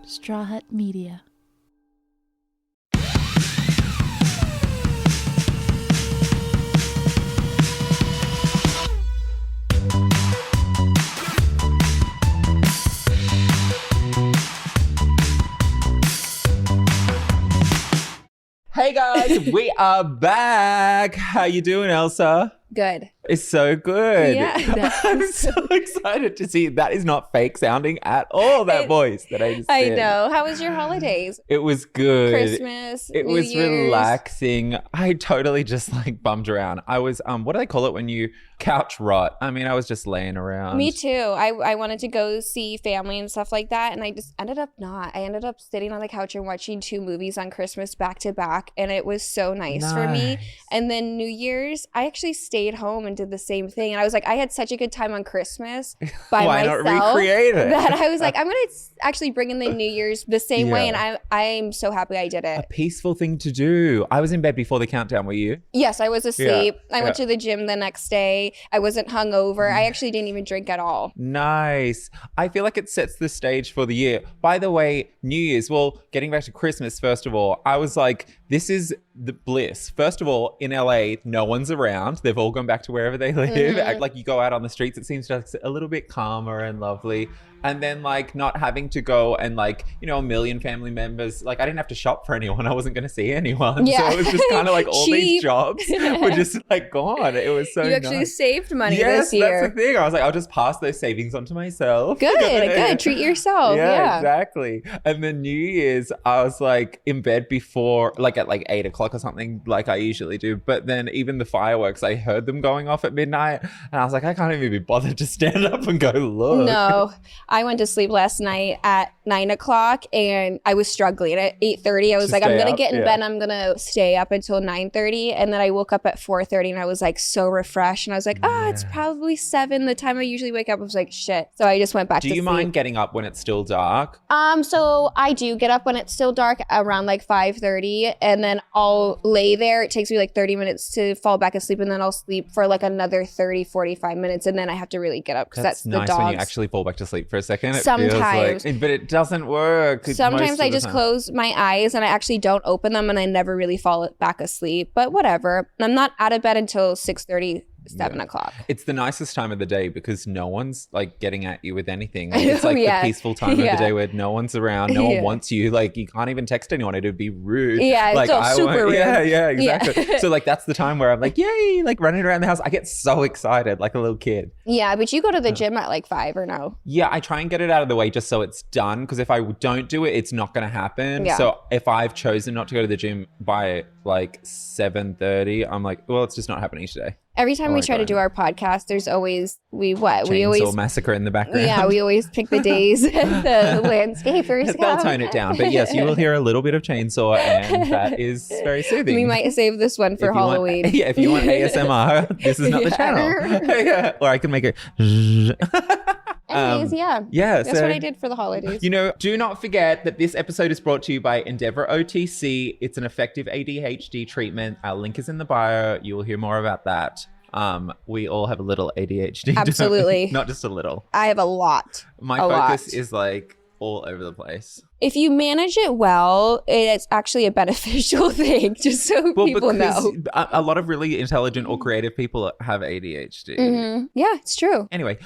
Straw Hut Media. Hey guys, we are back. How you doing, Elsa? Good. It's so good. Yeah. I'm so excited to see that is not fake sounding at all, that voice that I just I did. know. How was your holidays? It was good. Christmas, It New was Year's. relaxing. I totally just like bummed around. I was, what do they call it when you couch rot? I mean, I was just laying around. Me too. I wanted to go see family and stuff like that, and I just ended up not. I ended up sitting on the couch and watching 2 movies on Christmas back to back, and it was so nice for me. And then New Year's, I actually stayed home and did the same thing. And I was like, I had such a good time on Christmas by Why myself. not recreate it? That I was like, I'm going to actually bring in the New Year's the same way. And I'm so happy I did it. A peaceful thing to do. I was in bed before the countdown, were you? Yes, I was asleep. I went to the gym the next day. I wasn't hungover. I actually didn't even drink at all. Nice. I feel like it sets the stage for the year. By the way, New Year's, well, getting back to Christmas, first of all, I was like, this is the bliss. First of all, in LA, no one's around. They've all gone back to wherever they live. Mm-hmm. Like you go out on the streets, it seems just a little bit calmer and lovely. And then like not having to go and like, you know, a million family members. Like I didn't have to shop for anyone. I wasn't going to see anyone. Yeah. So it was just kind of like all these jobs were just like gone. It was so You actually nice. saved money Yes, this year. that's the thing. I was like, I'll just pass those savings on to myself. Good. Treat yourself. Yeah. Exactly. And then New Year's, I was like in bed before, like at like 8 o'clock or something, like I usually do. But then even the fireworks, I heard them going off at midnight. And I was like, I can't even be bothered to stand up and go look. No, I went to sleep last night at 9 o'clock and I was struggling. At 8:30, I was like, I'm going to get in bed and I'm going to stay up until 9:30. And then I woke up at 4:30 and I was like so refreshed. And I was like, it's probably 7. The time I usually wake up, I was like, shit. So I just went back to sleep. Do you mind getting up when it's still dark? So I do get up when it's still dark around like 5:30 and then I'll lay there. It takes me like 30 minutes to fall back asleep and then I'll sleep for like another 30, 45 minutes and then I have to really get up because that's the nice dogs. when you actually fall back to sleep for a second. It Sometimes. feels like, but it doesn't work. Sometimes I just close my eyes and I actually don't open them and I never really fall back asleep. But whatever. I'm not out of bed until 6:30. 7 o'clock. It's the nicest time of the day because no one's like getting at you with anything. Like, it's like the peaceful time of the day where no one's around, no one wants you. Like you can't even text anyone. It'd be rude. Yeah, like, it's super rude. Yeah, exactly. Yeah. So like that's the time where I'm like, yay, like running around the house. I get so excited like a little kid. Yeah, but you go to the gym at like 5 or no? Yeah, I try and get it out of the way just so it's done because if I don't do it, it's not going to happen. Yeah. So if I've chosen not to go to the gym by like 7:30, I'm like, well, it's just not happening today. Every time we try to do our podcast, there's always we always massacre in the background. Yeah, we always pick the days the landscapers They'll tone it down, but yes, you will hear a little bit of chainsaw, and that is very soothing. We might save this one for Halloween. If you want ASMR, this is not the channel. Or I can make it. Anyways, that's what I did for the holidays. You know, do not forget that this episode is brought to you by Endeavor OTC. It's an effective ADHD treatment. Our link is in the bio. You will hear more about that. We all have a little ADHD. Absolutely. Not just a little. I have a lot. My focus is like all over the place. If you manage it well, it's actually a beneficial thing, just so people know. A lot of really intelligent or creative people have ADHD. Mm-hmm. Yeah, it's true. Anyway,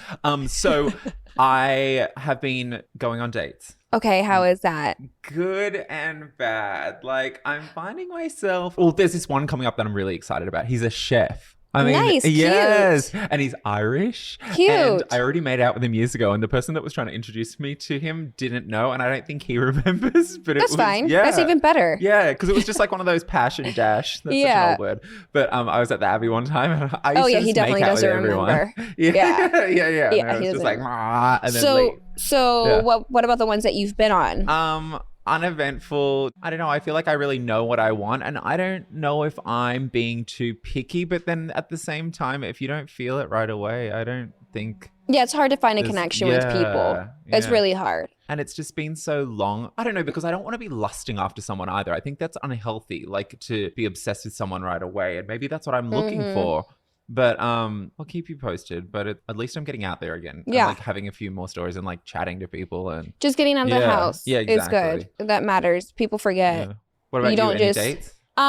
so I have been going on dates. Okay, how is that? Good and bad. Like I'm finding myself, there's this one coming up that I'm really excited about. He's a chef. I mean, nice, yes, cute. And he's Irish. Cute. And I already made out with him years ago, and the person that was trying to introduce me to him didn't know, and I don't think he remembers. But that's fine. Yeah. That's even better. Yeah, because it was just like one of those passion dash. That's such an old word. But I was at the Abbey one time, and I used to he definitely doesn't remember. Yeah. And it was just like, and then what about the ones that you've been on? Uneventful. I don't know. I feel like I really know what I want, and I don't know if I'm being too picky, but then at the same time, if you don't feel it right away, I don't think... Yeah, it's hard to find a connection with people. It's really hard. And it's just been so long. I don't know, because I don't want to be lusting after someone either. I think that's unhealthy, like to be obsessed with someone right away. And maybe that's what I'm looking for. But I'll keep you posted. But at least I'm getting out there again. Yeah. And, like having a few more stories and like chatting to people and just getting out of the house is good. That matters. People forget. Yeah. What about you? Don't Any just dates? Have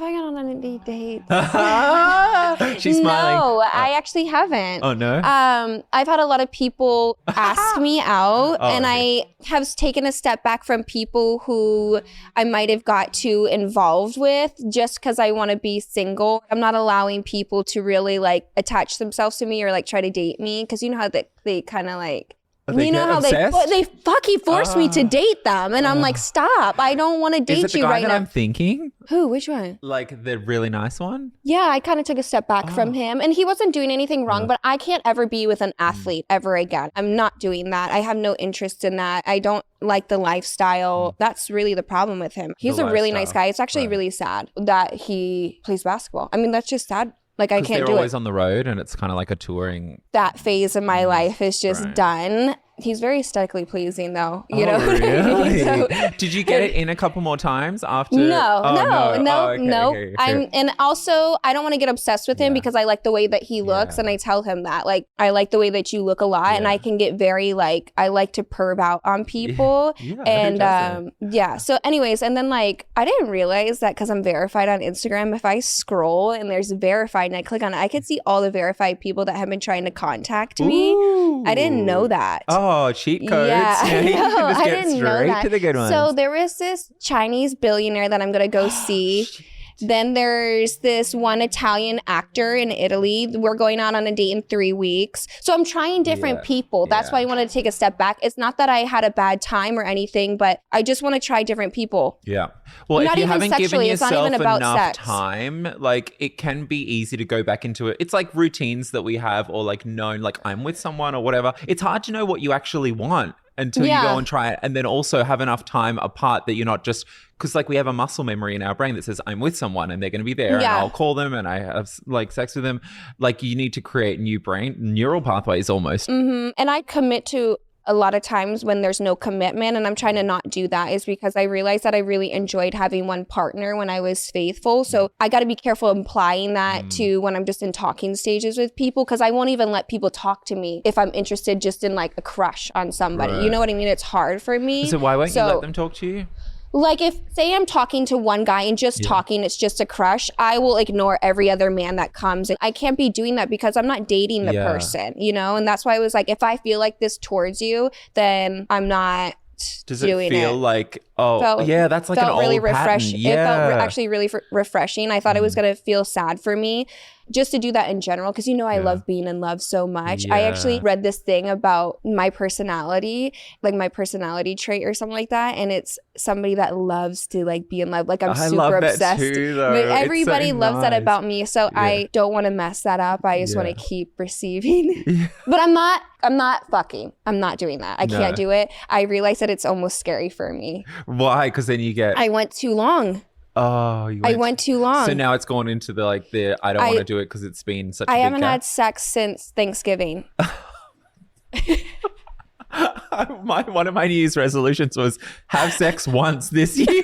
I gone on any dates? She's smiling. No, I actually haven't. Oh no. I've had a lot of people ask me out, and okay. I have taken a step back from people who I might have got too involved with just because I want to be single. I'm not allowing people to really like attach themselves to me or like try to date me, because you know how they kind of like. You know how they fucking forced me to date them, and I'm like, stop! I don't want to date you right now. Is it the guy that I'm thinking? Who? Which one? Like the really nice one? Yeah, I kind of took a step back from him, and he wasn't doing anything wrong. But I can't ever be with an athlete ever again. I'm not doing that. I have no interest in that. I don't like the lifestyle. That's really the problem with him. He's a really nice guy. It's actually really sad that he plays basketball. I mean, that's just sad. Like I can't do it. They're always on the road, and it's kind of like a touring. That phase of my life is just done. He's very aesthetically pleasing, though. You know. Really? So, did you get it in a couple more times after? No. Okay. And also, I don't want to get obsessed with him because I like the way that he looks, and I tell him that, like, I like the way that you look a lot, and I can get very like, I like to perv out on people, and So, anyways, and then like, I didn't realize that because I'm verified on Instagram, if I scroll and there's verified and I click on it, I could see all the verified people that have been trying to contact me. Ooh. I didn't know that. Oh, cheat codes. Yeah, I know. You can just I get didn't know straight that. to the good ones. So there was this Chinese billionaire that I'm going to go see. Then there's this one Italian actor in Italy. We're going out on a date in 3 weeks. So I'm trying different people. That's why I wanted to take a step back. It's not that I had a bad time or anything, but I just want to try different people. Yeah. Well, Not if you even haven't sexually, given it's not yourself even about enough sex. time, like it can be easy to go back into it. It's like routines that we have, or like known, like I'm with someone or whatever. It's hard to know what you actually want until you go and try it, and then also have enough time apart that you're not just, because like we have a muscle memory in our brain that says I'm with someone and they're going to be there and I'll call them and I have like sex with them. Like you need to create neural pathways almost. And I commit to a lot of times when there's no commitment, and I'm trying to not do that, is because I realized that I really enjoyed having one partner when I was faithful. So I got to be careful applying that to when I'm just in talking stages with people, because I won't even let people talk to me if I'm interested just in like a crush on somebody. You know what I mean? It's hard for me. So why won't you let them talk to you? Like if, say I'm talking to one guy and just talking, it's just a crush, I will ignore every other man that comes. And I can't be doing that because I'm not dating the person, you know? And that's why I was like, if I feel like this towards you, then I'm not Does it feel like, that's like an old really pattern. Yeah. It felt actually really refreshing. I thought it was going to feel sad for me just to do that in general, because I love being in love so much. I actually read this thing about my personality, like my personality trait or something like that, and it's somebody that loves to like be in love. Like I'm super obsessed. That too, though. But everybody loves that about me, so I don't want to mess that up. I just want to keep receiving. But I'm not fucking. I'm not doing that. I can't do it. I realize that it's almost scary for me. Why? Because then you get... I went too long. Oh, I went too long. So now it's gone into the I don't want to do it because it's been such a big I haven't gap. had sex since Thanksgiving. One of my New Year's resolutions was have sex once this year.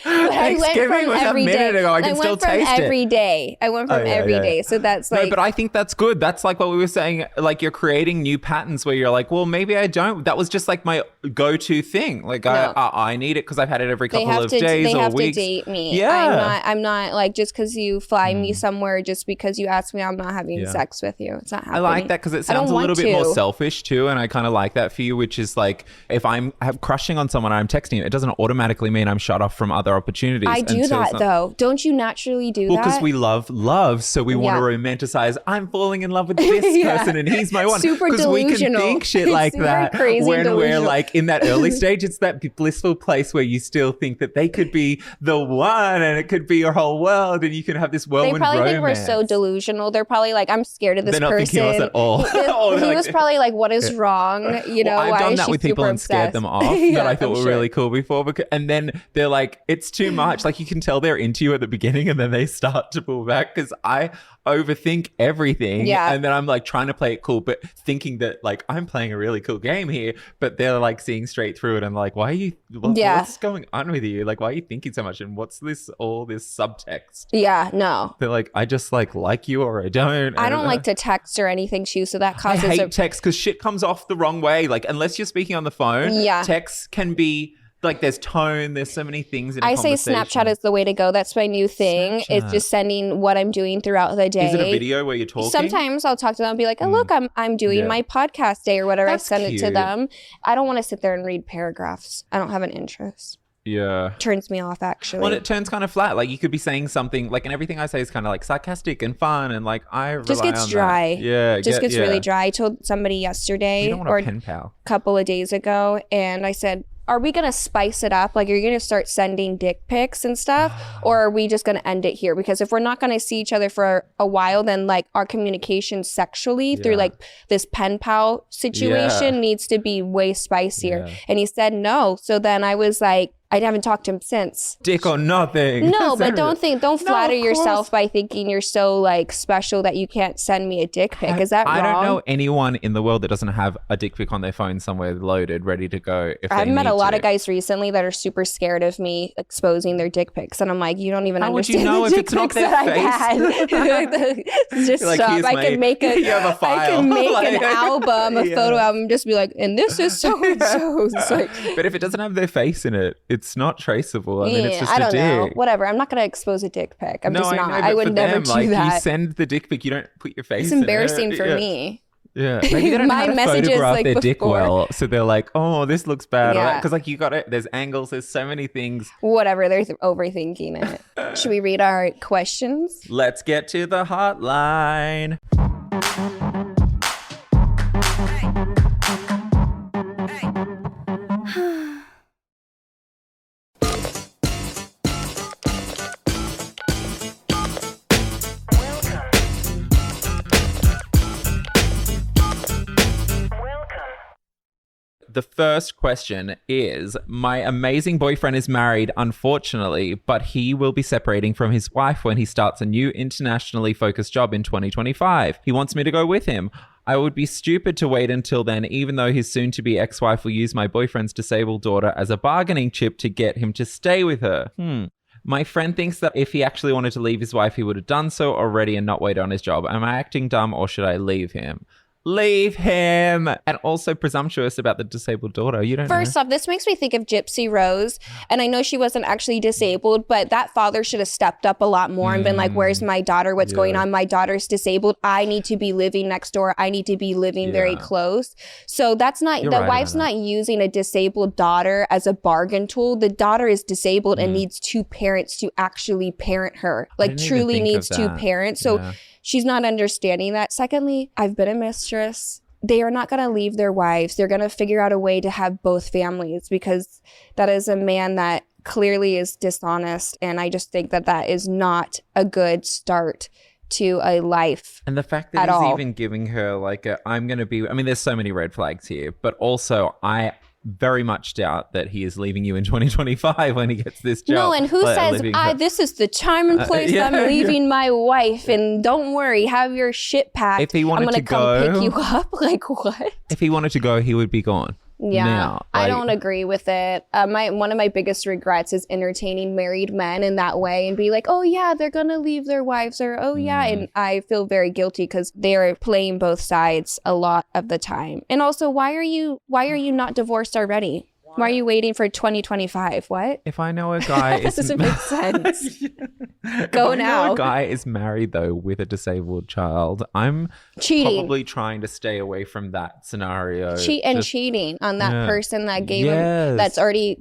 Thanksgiving was a minute ago. I can still taste it. Every day. I went from every day. So that's like... No, but I think that's good. That's like what we were saying. Like you're creating new patterns where you're like, well, maybe I don't. That was just like my go-to thing. Like I need it because I've had it every couple of days or weeks. They have to date me. Yeah. I'm not like, just because you fly me somewhere, just because you ask me, I'm not having sex with you. It's not happening. I like that because it sounds a little bit more selfish too. And I kind of like that for you, which is like, if I'm crushing on someone and I'm texting, it doesn't automatically mean I'm shut off from other opportunities. I do that though. Don't you naturally do that? Well, because we love, so we want to romanticize. I'm falling in love with this person and he's my one. Super delusional. Because we can think shit like that crazy when delusional. We're like in that early stage. It's that blissful place where you still think that they could be the one and it could be your whole world and you can have this whirlwind romance. They probably think we're so delusional. They're probably like, I'm scared of this person. They're not thinking of us at all. He was probably like, what is wrong? You know, I've done that with people and scared them off that I thought were really cool before. And then they're like, it's too much. Like you can tell they're into you at the beginning and then they start to pull back, because I overthink everything. Yeah. And then I'm like trying to play it cool, but thinking that like I'm playing a really cool game here, but they're like seeing straight through it and like, why are you, what's going on with you? Like, why are you thinking so much? And what's all this subtext? Yeah, no. They're like, I just like you or I don't. I don't like to text or anything too, so that causes I hate text because shit comes off the wrong way. Like, unless you're speaking on the phone, text can be like there's tone, there's so many things in a conversation. Say Snapchat is the way to go. That's my new thing. It's just sending what I'm doing throughout the day. Is it a video where you're talking? Sometimes I'll talk to them and be like, oh, look, I'm doing my podcast day or whatever. I send it to them. I don't want to sit there and read paragraphs. I don't have an interest. Yeah. Turns me off, actually. Well, it turns kind of flat. Like, you could be saying something, like, and everything I say is kind of, like, sarcastic and fun, and, like, I rely just gets on dry. That. Yeah. Just gets really dry. I told somebody yesterday or a pen pal. Couple of days ago, and I said, are we going to spice it up? Like, are you going to start sending dick pics and stuff? Or are we just going to end it here? Because if we're not going to see each other for a while, then, like, our communication sexually through, like, this pen pal situation needs to be way spicier. Yeah. And he said no. So then I was like, I haven't talked to him since. Dick or nothing. No, but don't flatter yourself by thinking you're so like special that you can't send me a dick pic. Is that wrong? I don't know anyone in the world that doesn't have a dick pic on their phone somewhere loaded, ready to go. I've met a lot of guys recently that are super scared of me exposing their dick pics, and I'm like, you don't even understand the dick pics that I've had. Just like, stop. I can make an album, a photo album, just be like, and this is so and so. Like, but if it doesn't have their face in it, it's not traceable. I mean, it's just I don't a dick. know. Whatever. I'm not going to expose a dick pic. I'm just not. I would never do that. You send the dick pic, you don't put your face in it. It's embarrassing for me. Yeah. Maybe they don't know how to photograph like their dick well. So they're like, oh, this looks bad. Because like you got it. There's angles. There's so many things. Whatever. They're overthinking it. Should we read our questions? Let's get to the hotline. The first question is, my amazing boyfriend is married, unfortunately, but he will be separating from his wife when he starts a new internationally focused job in 2025. He wants me to go with him. I would be stupid to wait until then, even though his soon-to-be ex-wife will use my boyfriend's disabled daughter as a bargaining chip to get him to stay with her. My friend thinks that if he actually wanted to leave his wife, he would have done so already and not wait on his job. Am I acting dumb or should I leave him? Leave him. And also presumptuous about the disabled daughter. You don't know. First off, this makes me think of Gypsy Rose. And I know she wasn't actually disabled, but that father should have stepped up a lot more and been like, where's my daughter? What's going on? My daughter's disabled. I need to be living next door. I need to be living very close. So that's not, the wife's not using a disabled daughter as a bargain tool. The daughter is disabled and needs two parents to actually parent her. Like truly needs two parents. So she's not understanding that. Secondly, I've been a mistress. They are not going to leave their wives. They're going to figure out a way to have both families because that is a man that clearly is dishonest. And I just think that that is not a good start to a life. And the fact that he's even giving her like I'm going to be, I mean, there's so many red flags here, but also I very much doubt that he is leaving you in 2025 when he gets this job. No, and who says, this is the time and place I'm leaving my wife, and don't worry, have your shit packed. If he wanted to go, I'm going to come pick you up. Like, what? If he wanted to go, he would be gone. Yeah, now, I don't agree with it. One of my biggest regrets is entertaining married men in that way and be like, oh yeah, they're gonna leave their wives, or oh yeah, and I feel very guilty because they're playing both sides a lot of the time. And also, why are you not divorced already? Why are you waiting for 2025? What? If I know a guy that doesn't make sense. Go now. If a guy is married though with a disabled child, I'm probably trying to stay away from that scenario. Cheating on that person that gave him, that's already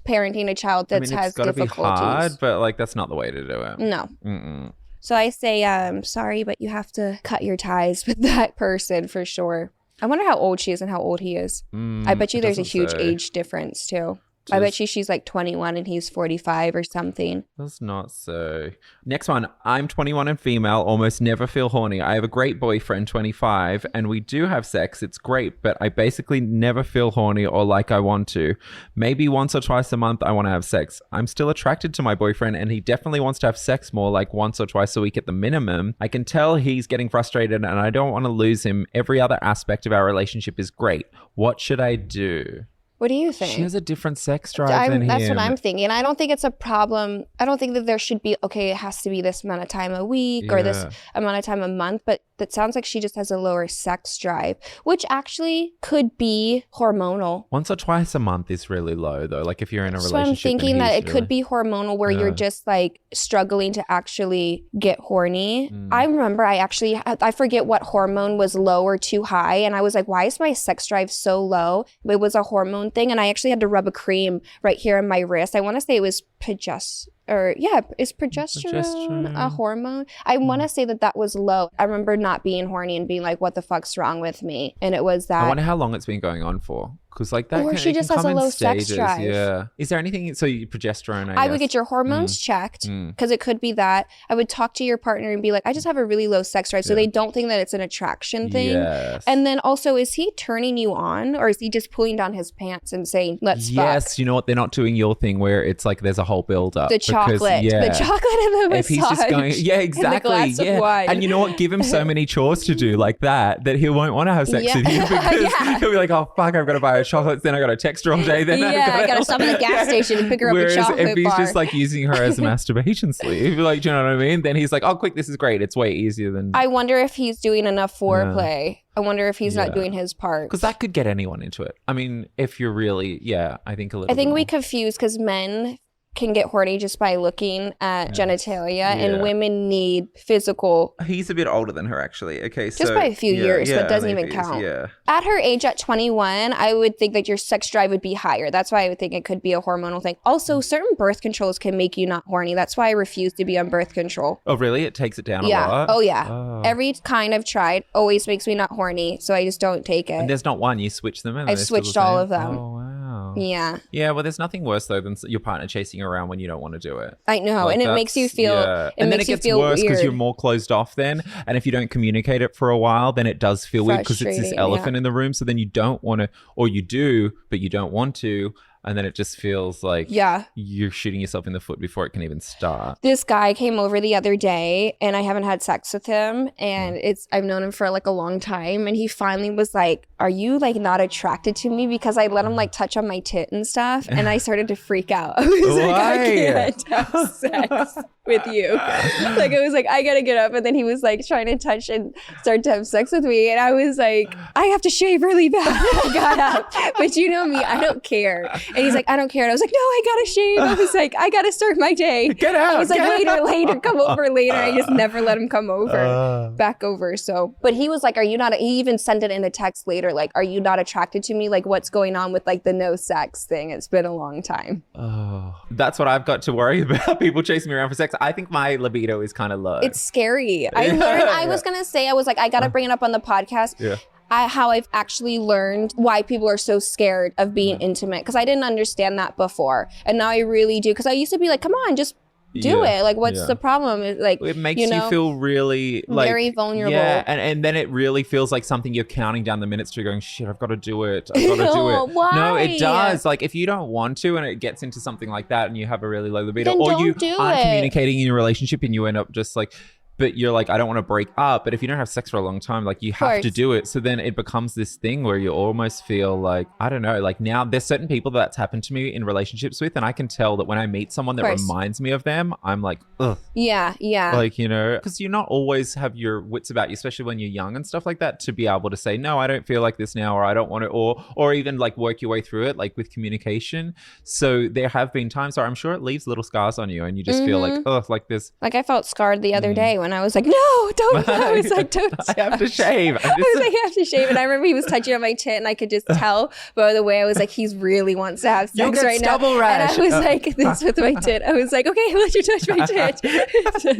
parenting a child that has difficulties. It's gotta be hard, but like that's not the way to do it. No. So I say, sorry, but you have to cut your ties with that person for sure. I wonder how old she is and how old he is. I bet you there's a huge age difference too. I bet she's like 21 and he's 45 or something. That's not so. Next one. I'm 21 and female, almost never feel horny. I have a great boyfriend, 25, and we do have sex. It's great, but I basically never feel horny or like I want to. Maybe once or twice a month I want to have sex. I'm still attracted to my boyfriend and he definitely wants to have sex more, like once or twice a week at the minimum. I can tell he's getting frustrated and I don't want to lose him. Every other aspect of our relationship is great. What should I do? What do you think? She has a different sex drive than him. That's what I'm thinking. I don't think it's a problem. I don't think that there should be, okay, it has to be this amount of time a week or this amount of time a month, but that sounds like she just has a lower sex drive, which actually could be hormonal. Once or twice a month is really low though. Like if you're in a relationship. So I'm thinking that it could be hormonal where you're just like struggling to actually get horny. I remember I forget what hormone was low or too high. And I was like, why is my sex drive so low? It was a hormone thing. And I actually had to rub a cream right here on my wrist. I want to say it was is progesterone a hormone? I want to say that was low. I remember not being horny and being like, what the fuck's wrong with me? And it was that. I wonder how long it's been going on for. Because like that, or she just has a low sex drive. Yeah. Is there anything? So progesterone. I would get your hormones checked because it could be that. I would talk to your partner and be like, I just have a really low sex drive, so they don't think that it's an attraction thing. Yes. And then also, is he turning you on, or is he just pulling down his pants and saying, "Let's fuck"? Yes. You know what? They're not doing your thing where it's like there's a whole build up. The chocolate and the massage. If he's just going, exactly. And the glass of wine. And you know what? Give him so many chores to do like that he won't want to have sex with you because he'll be like, oh fuck, I've got to buy her chocolates, then I got to text her all day. Then I gotta stop at the gas station and pick her up a chocolate bar. If he's just like using her as a masturbation sleeve, like, do you know what I mean? Then he's like, oh, quick, this is great. It's way easier than. I wonder if he's doing enough foreplay. I wonder if he's not doing his part. Because that could get anyone into it. I mean, if you're really, I think a little. I think we confuse because men can get horny just by looking at genitalia and women need physical. He's a bit older than her actually. Okay, so just by a few years, but doesn't even count. At her age at 21, I would think that your sex drive would be higher. That's why I would think it could be a hormonal thing. Also, certain birth controls can make you not horny. That's why I refuse to be on birth control. Oh really? It takes it down a lot? Oh yeah. Every kind I've tried always makes me not horny, so I just don't take it. And there's not one, you switch them? I've switched all of them. Oh wow. Yeah. Yeah, well there's nothing worse though than your partner chasing you around when you don't want to do it. I know, like and it makes you feel and then it gets worse because you're more closed off then, and if you don't communicate it for a while, then it does feel weird because it's this elephant in the room, so then you don't want to, or you do but you don't want to, and then it just feels like you're shooting yourself in the foot before it can even start. This guy came over the other day and I haven't had sex with him, and I've known him for like a long time, and he finally was like, are you like not attracted to me? Because I let him like touch on my tit and stuff, and I started to freak out. I was like, I can't have sex with you. Like I was like, I gotta get up, and then he was like trying to touch and start to have sex with me, and I was like, I have to shave really bad. I got up, but you know me, I don't care. And he's like, I don't care. And I was like, no, I gotta shave. I was like, I gotta start my day. Get out. I was like, later, come over later. I just never let him come over, back over. So, but he was like, are you not, he even sent it in a text later. Like, are you not attracted to me? Like, what's going on with like the no sex thing? It's been a long time. Oh, that's what I've got to worry about. People chasing me around for sex. I think my libido is kind of low. It's scary. I learned, I was going to say, I was like, I got to bring it up on the podcast. Yeah. How I've actually learned why people are so scared of being intimate, because I didn't understand that before, and now I really do, because I used to be like, come on, just do it, like what's the problem? Like, it makes you feel really like very vulnerable, and then it really feels like something you're counting down the minutes to, going, shit, I've got to do it, I've got to do it. Why? No, it does. Like if you don't want to and it gets into something like that and you have a really low libido, then or you aren't communicating in your relationship and you end up just like, but you're like, I don't want to break up. But if you don't have sex for a long time, like you have to do it. So then it becomes this thing where you almost feel like, I don't know, like now there's certain people that's happened to me in relationships with, and I can tell that when I meet someone that reminds me of them, I'm like, ugh. Yeah. Like, you know, because you not always have your wits about you, especially when you're young and stuff like that, to be able to say, no, I don't feel like this now, or I don't want to, or even like work your way through it, like with communication. So there have been times where I'm sure it leaves little scars on you, and you just feel like, ugh, like this. Like I felt scarred the other day when I was like, no, don't. I was like, don't. I have to shave. I was like, I have to shave. And I remember he was touching on my tit, and I could just tell by the way I was like, he's really wants to have sex right now. Rash. And I was like, this with my tit. I was like, okay, let you touch my tit.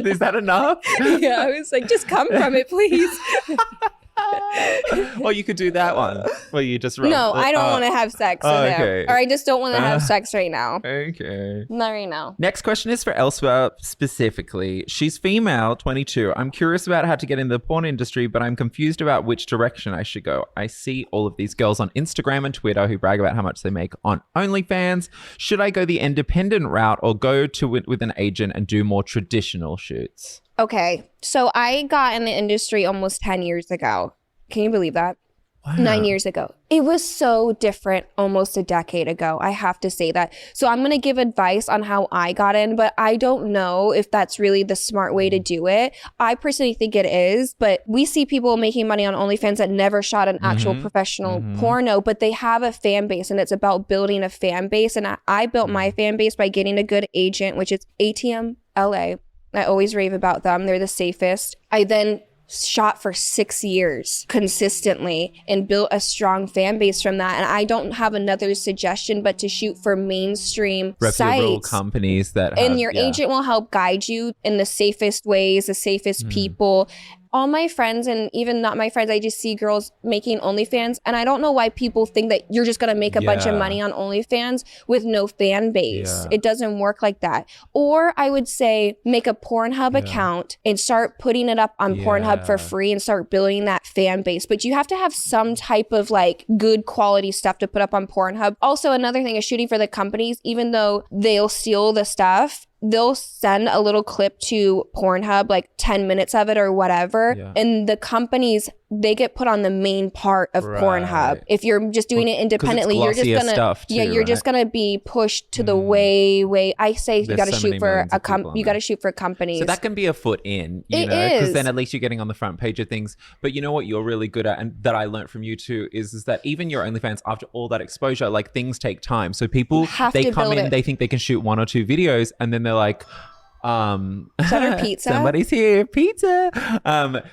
Is that enough? Yeah, I was like, just come from it, please. Or you could do that one where you just run. No, I don't want to have sex with him. okay. Or I just don't want to have sex right now. Okay. Not right now. Next question is for Elsa specifically. She's female, 22. I'm curious about how to get in the porn industry, but I'm confused about which direction I should go. I see all of these girls on Instagram and Twitter who brag about how much they make on OnlyFans. Should I go the independent route or go to it with an agent and do more traditional shoots? Okay, so I got in the industry almost 10 years ago. Can you believe that? Wow. 9 years ago. It was so different almost a decade ago. I have to say that. So I'm going to give advice on how I got in, but I don't know if that's really the smart way to do it. I personally think it is, but we see people making money on OnlyFans that never shot an actual professional porno, but they have a fan base, and it's about building a fan base. And I built my fan base by getting a good agent, which is ATM LA. I always rave about them. They're the safest. I then shot for 6 years consistently and built a strong fan base from that. And I don't have another suggestion but to shoot for mainstream reputable sites. Companies that and your agent will help guide you in the safest ways, the safest people. All my friends, and even not my friends, I just see girls making OnlyFans, and I don't know why people think that you're just gonna make a bunch of money on OnlyFans with no fan base. It doesn't work like that. Or I would say make a Pornhub account and start putting it up on Pornhub for free and start building that fan base. But you have to have some type of like good quality stuff to put up on Pornhub. Also, another thing is shooting for the companies, even though they'll steal the stuff, they'll send a little clip to Pornhub, like 10 minutes of it or whatever. And the companies, they get put on the main part of Pornhub. If you're just doing it independently, you're just gonna you're just gonna be pushed to the way. I say you gotta shoot for a you gotta shoot for companies. So that can be a foot in, you know, because then at least you're getting on the front page of things. But you know what you're really good at, and that I learned from you too, is that even your OnlyFans, after all that exposure, like things take time. So people, they come in, they think they can shoot 1 or 2 videos, and then they're like, pizza. Somebody's here, pizza.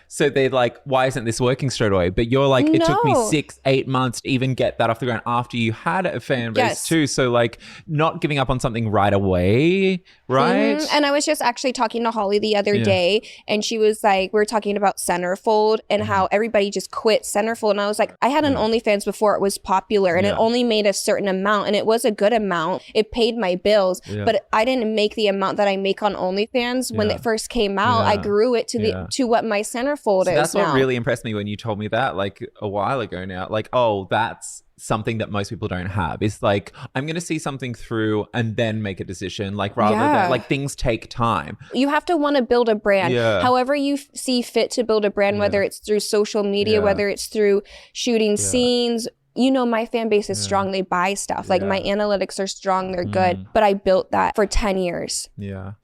So they're like, why isn't this working straight away? But you're like, it took me 6-8 months to even get that off the ground after you had a fan base too. So like, not giving up on something right away, right? And I was just actually talking to Holly the other day, and she was like, we were talking about centerfold and how everybody just quit centerfold. And I was like, I had an OnlyFans before it was popular, and it only made a certain amount, and it was a good amount. It paid my bills, but I didn't make the amount that I make on OnlyFans when it first came out. I grew it to what my centerfold is. That's now. What really impressed me when you told me that like a while ago now. Like, oh, that's something that most people don't have. It's like, I'm going to see something through and then make a decision, like rather than like things take time. You have to want to build a brand. However you see fit to build a brand, whether it's through social media, whether it's through shooting scenes. You know, my fan base is strong. They buy stuff. Like my analytics are strong. They're good. But I built that for 10 years.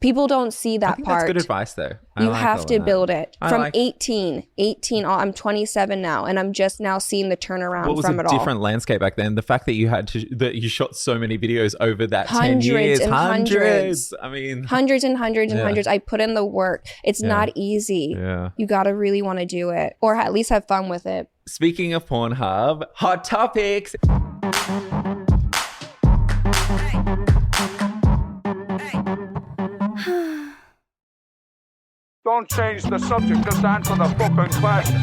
People don't see that part. That's good advice though. You have to build it. From 18, I'm 27 now, and I'm just now seeing the turnaround from it all. What was a different landscape back then? The fact that you shot so many videos over that 10 years. Hundreds. I mean. Hundreds and hundreds and hundreds. I put in the work. It's not easy. You got to really want to do it, or at least have fun with it. Speaking of Pornhub, hot topics. Don't change the subject, just answer the fucking question.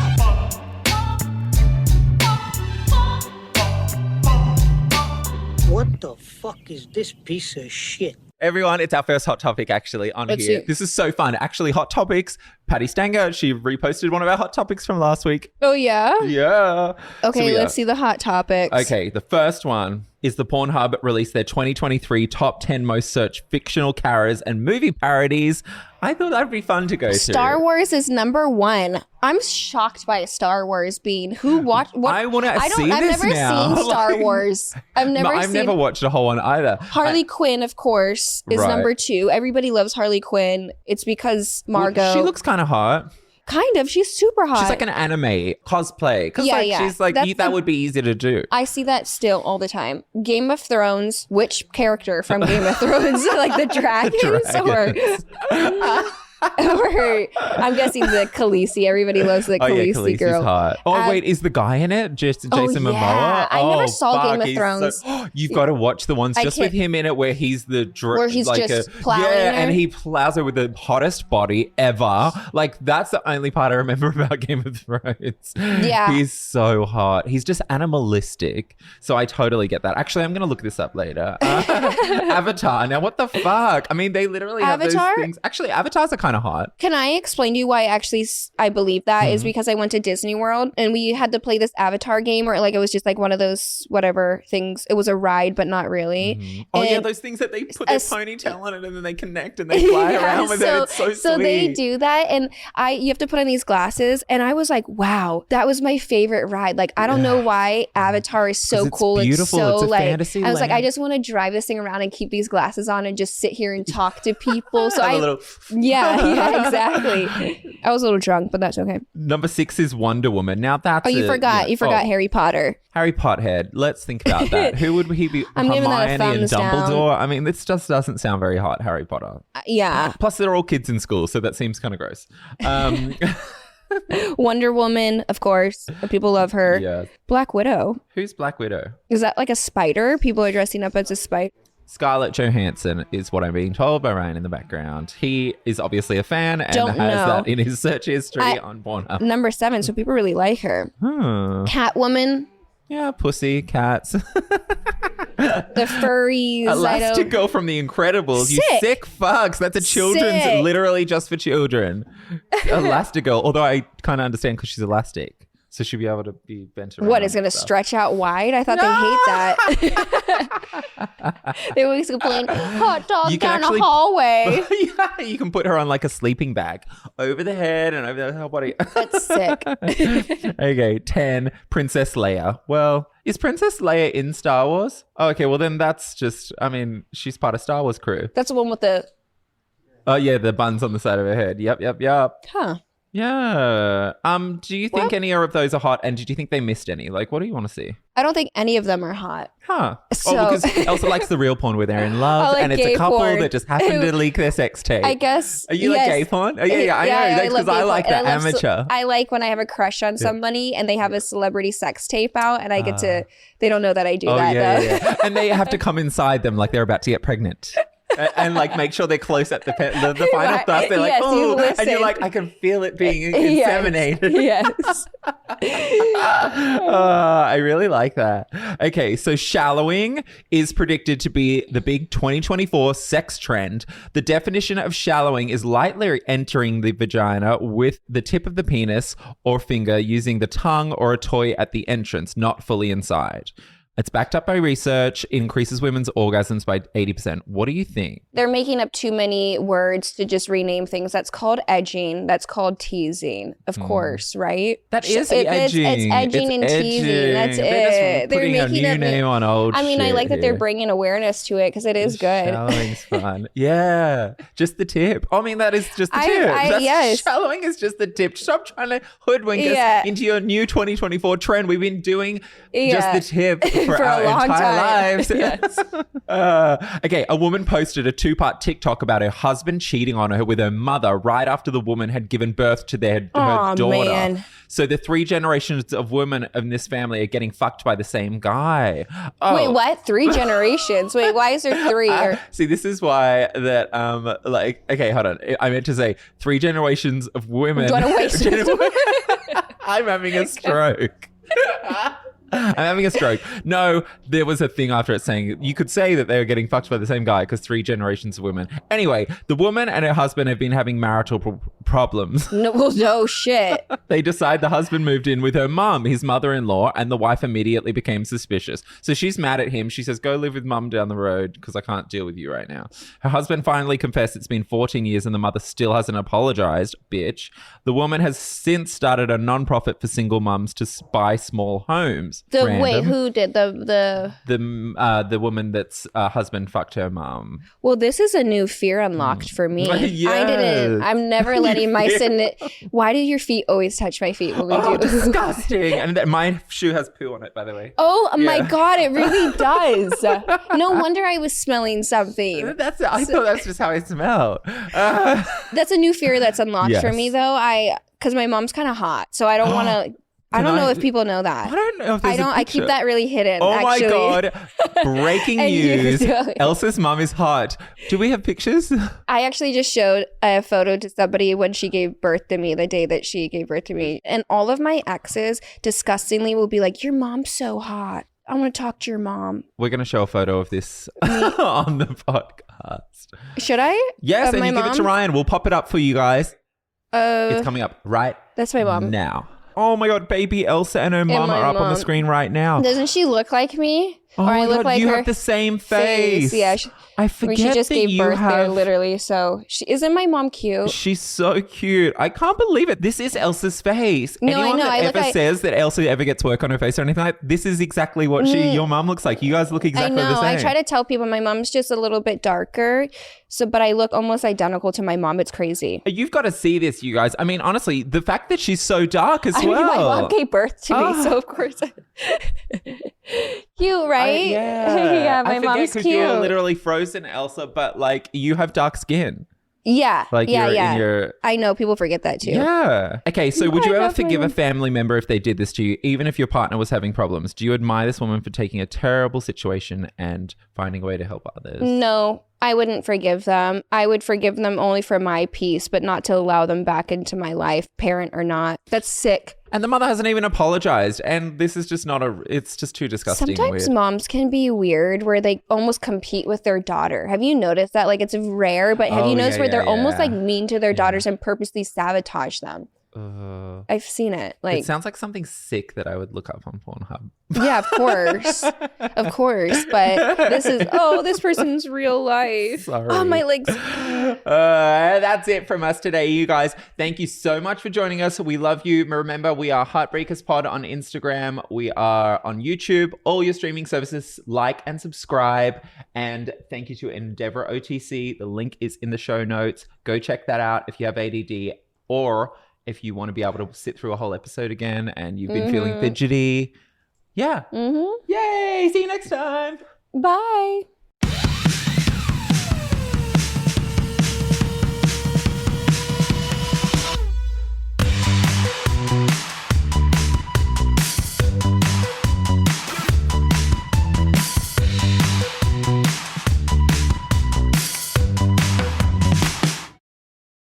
What the fuck is this piece of shit? Everyone, it's our first hot topic actually on here. This is so fun. Actually, hot topics. Patty Stanger, she reposted one of our hot topics from last week. Oh, yeah? Yeah. Okay, let's see the hot topics. Okay, the first one is the Pornhub released their 2023 top 10 most searched fictional characters and movie parodies. I thought that'd be fun to go through. Star Wars is number 1. I'm shocked by Star Wars being I've never seen Star Wars. I've never watched a whole one either. Harley Quinn, of course, is number 2. Everybody loves Harley Quinn. It's because Margot. Well, she looks kind of hot. Kind of. She's super hot. She's like an anime cosplay. Because she's like, that would be easy to do. I see that still all the time. Game of Thrones. Which character from Game of Thrones? Like the dragons? Or I'm guessing the Khaleesi. Everybody loves the Khaleesi Khaleesi's girl. hot. Oh, wait, is the guy in it? Just Jason Momoa? I never saw Game of he's Thrones. You've got to watch the ones just with him in it where he's where he's just plowing her. and he plows her with the hottest body ever. Like, that's the only part I remember about Game of Thrones. Yeah. He's so hot. He's just animalistic. So I totally get that. Actually, I'm going to look this up later. Avatar. Now, what the fuck? I mean, they literally have those things. Actually, avatars are kind of hot. Can I explain to you why I believe that is because I went to Disney World and we had to play this Avatar game, or like it was just like one of those whatever things. It was a ride, but not really. Oh, yeah, those things that they put their ponytail on it and then they connect and they fly around with it. It's so sweet. So they do that, and you have to put on these glasses, and I was like, wow, that was my favorite ride. Like, I don't know why Avatar is so cool. It's beautiful. So it's a like, fantasy I was land. like, I just want to drive this thing around and keep these glasses on and just sit here and talk to people. So yeah, exactly. I was a little drunk, but that's okay. Number 6 is Wonder Woman. Now that's you forgot Harry Potter. Harry Pothead. Let's think about that. Who would he be? I'm giving that a Hermione and thumbs Dumbledore. down. I mean, this just doesn't sound very hot, Harry Potter. Yeah. Plus, they're all kids in school, so that seems kind of gross. Wonder Woman, of course. People love her. Yeah. Black Widow. Who's Black Widow? Is that like a spider? People are dressing up as a spider. Scarlett Johansson is what I'm being told by Ryan in the background. He is obviously a fan and Don't has know. that in his search history on Pornhub. Number 7, so people really like her. Catwoman. Yeah, pussy, cats. The furries. Elastigirl from The Incredibles. You sick fucks. That's a children's, literally just for children. Elastigirl, although I kind of understand because she's elastic. So she'll be able to be bent around. What, is going to stretch out wide? I thought they hate that. They always complain, hot dog down a hallway. Yeah, you can put her on like a sleeping bag over the head and over the whole body. That's sick. Okay, 10, Princess Leia. Well, is Princess Leia in Star Wars? Oh, okay, well then that's just, I mean, she's part of Star Wars crew. That's the one with the... Oh yeah, the buns on the side of her head. Yep. Huh. Yeah. Do you think any of those are hot? And did you think they missed any? Like, what do you want to see? I don't think any of them are hot. Huh. So- because Elsa likes the real porn where they're in love like and it's gay a couple porn. that just happened to leak their sex tape. I guess. Are you like gay porn? Oh, yeah, I know. That's because I like the amateur. I like when I have a crush on somebody and they have a celebrity sex tape out and I get to, they don't know that I do that though. Yeah. And they have to come inside them like they're about to get pregnant. And like make sure they're close at the final thrust. They're like, Yes, you oh, listen. and you're like, I can feel it being inseminated. Yes. I really like that. Okay, so shallowing is predicted to be the big 2024 sex trend. The definition of shallowing is lightly entering the vagina with the tip of the penis or finger using the tongue or a toy at the entrance, not fully inside. It's backed up by research, increases women's orgasms by 80%. What do you think? They're making up too many words to just rename things. That's called edging. That's called teasing, of course, right? That is edging. It's edging and teasing. That's it. They're putting a new name on old I mean, I like that here. they're bringing awareness to it because it is good. Shallowing's fun. Yeah. Just the tip. I mean, that is just the tip. Yes. Shallowing is just the tip. Stop trying to hoodwink us into your new 2024 trend. We've been doing just the tip for our a long entire time. lives. Yes. Okay, a woman posted a 2-part TikTok about her husband cheating on her with her mother right after the woman had given birth to her daughter. Man. So the 3 generations of women in this family are getting fucked by the same guy. Oh. Wait, what? 3 generations? Wait, why is there 3? See, this is why that okay, hold on. I meant to say 3 generations of women. Do you want to waste it? I'm having a stroke. I'm having a stroke. No, there was a thing after it saying you could say that they were getting fucked by the same guy because 3 generations of women. Anyway, the woman and her husband have been having marital problems. No shit. They decide the husband moved in with her mum, his mother-in-law, and the wife immediately became suspicious. So she's mad at him. She says, go live with mum down the road because I can't deal with you right now. Her husband finally confessed it's been 14 years and the mother still hasn't apologized, bitch. The woman has since started a non-profit for single mums to buy small homes. seems Wait, random. who did The woman that's husband fucked her mum. Well, this is a new fear unlocked for me. Yes. I'm never letting my sin. Why do your feet always touch my feet when we do? Disgusting. And my shoe has poo on it, by the way. Oh my God, it really does. No wonder I was smelling something. I thought that's just how I smell. That's a new fear that's unlocked for me, Yes. though. Because my mom's kind of hot, so I don't want to. I don't know if people know that. I don't know if there's I keep that really hidden. Oh actually. my God. Breaking And you news. do it. Elsa's mum is hot. Do we have pictures? I actually just showed a photo to somebody when she gave birth to me, the day that she gave birth to me. And all of my exes disgustingly will be like, your mom's so hot. I want to talk to your mom. We're going to show a photo of this on the podcast. Should I? Yes, Of and my you give it to mom? Ryan. We'll pop it up for you guys. It's coming up right That's my mom. now. Oh my God, baby Elsa and her mum my are up on the mom. screen right now. Doesn't she look like me? Oh or my I look God, like you her have the same face. Yeah. I forget She just that gave you birth there, have... literally. So isn't my mom cute? She's so cute. I can't believe it. This is Elsa's face. No, I Anyone know. that I look ever like- says that Elsa ever gets work on her face or anything like that, this is exactly what your mum looks like. You guys look exactly I know. the same. I try to tell people my mom's just a little bit darker. But I look almost identical to my mom. It's crazy. You've got to see this, you guys. I mean, honestly, the fact that she's so dark as I mean, well. my mom gave birth to me, so of course. Cute, right? Yeah, my I forget mom's 'cause cute. you're literally frozen, Elsa, but like you have dark skin. Yeah, Like yeah, you're yeah. in your... I know people forget that too. Yeah. Okay, so would you I ever love forgive my a family member if they did this to you, even if your partner was having problems? Do you admire this woman for taking a terrible situation and finding a way to help others? No, I wouldn't forgive them. I would forgive them only for my peace, but not to allow them back into my life, parent or not. That's sick. And the mother hasn't even apologized. And this is just not it's just too disgusting. and Sometimes weird. moms can be weird where they almost compete with their daughter. Have you noticed that? Like, it's rare, but have Oh, you noticed yeah, where they're yeah, almost yeah. like mean to their daughters and purposely sabotage them? I've seen it. Like, It sounds like something sick that I would look up on Pornhub. yeah, of course. Of course. But this person's real life. Sorry. Oh, my legs. That's it from us today, you guys. Thank you so much for joining us. We love you. Remember, we are Heartbreakers Pod on Instagram. We are on YouTube. All your streaming services, like and subscribe. And thank you to Endeavor OTC. The link is in the show notes. Go check that out if you have ADD or if you want to be able to sit through a whole episode again and you've been feeling fidgety. Yeah. Yay. See you next time. Bye.